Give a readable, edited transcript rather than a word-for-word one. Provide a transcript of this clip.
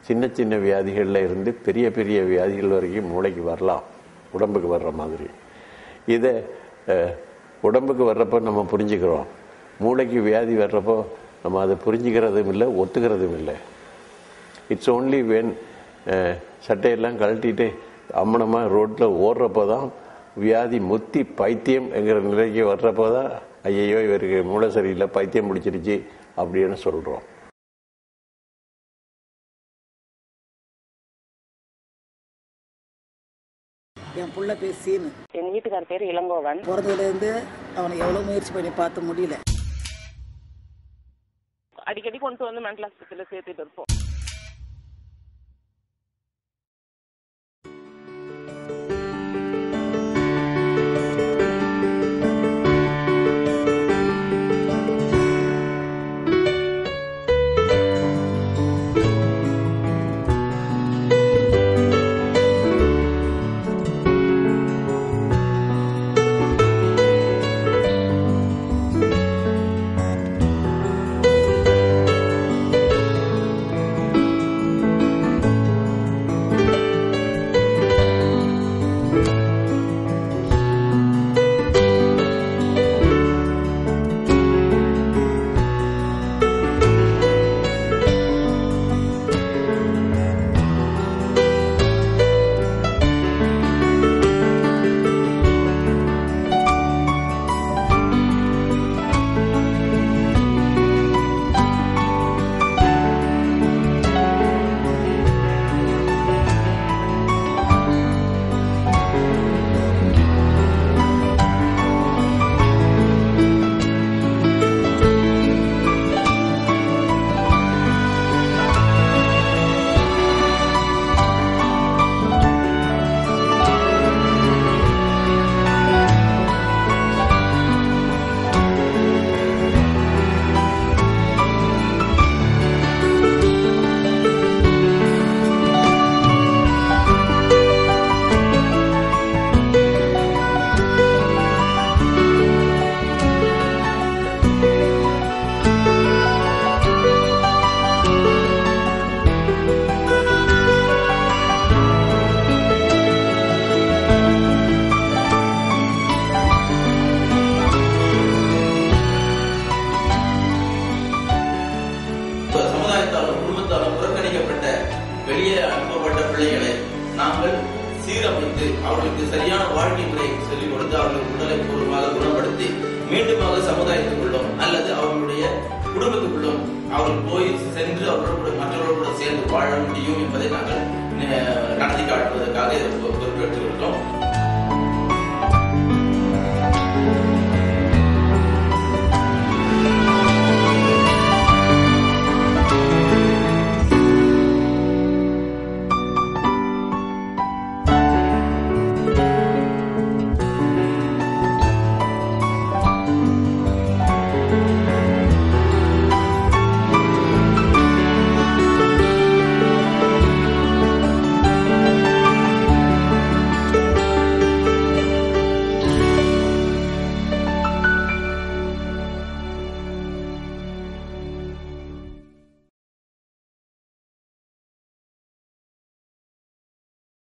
சின்ன சின்ன வியாதிகளில் இருந்து பெரிய பெரிய வியாதிகள் வரைக்கும் மூளைக்கு வரலாம், உடம்புக்கு வர்ற மாதிரி. இதை உடம்புக்கு வர்றப்போ நம்ம புரிஞ்சுக்கிறோம், மூளைக்கு வியாதி வர்றப்போ நம்ம அதை புரிஞ்சுக்கிறதும் இல்லை, ஒத்துக்கிறதும் இல்லை. இட்ஸ் ஓன்லி வென் சட்டையெல்லாம் கழட்டிட்டு அம்மனமாக ரோட்டில் ஓடுறப்போ தான் வியாதி முத்தி பைத்தியம் என்கிற நிலைக்கு வர்றப்போ தான் ஐயையோ இவருக்கு மூளை சரியில்லை, பைத்தியம் முடிச்சிருச்சு அப்படின்னு சொல்கிறோம். என் புள்ள பேர் சீனு, என் வீட்டுக்கார பேர் இளங்கோவன். பிறந்ததுலேருந்து அவனை எவ்வளோ முயற்சி பண்ணி பார்த்து முடியல. அடிக்கடி கொண்டு வந்து மென்டல் ஹாஸ்பிட்டலில் சேர்த்துட்டு இருப்போம். வெளியே அனுப்பப்பட்ட பிள்ளைகளை நாங்கள் சீரமைத்து அவர்களுக்கு சரியான வாழ்க்கை முறையை சொல்லிக் கொடுத்து அவர்கள் உடலை பூர்வமாக குணப்படுத்தி மீண்டுமாக சமுதாயத்துக்குள்ளும் அல்லது அவர்களுடைய குடும்பத்துக்குள்ளும் அவர்கள் போய் சென்று அவர்களோடு மற்றவர்களோடு சேர்ந்து வாழ முடியும் என்பதை நாங்கள் நடத்தி காட்டுவதற்காக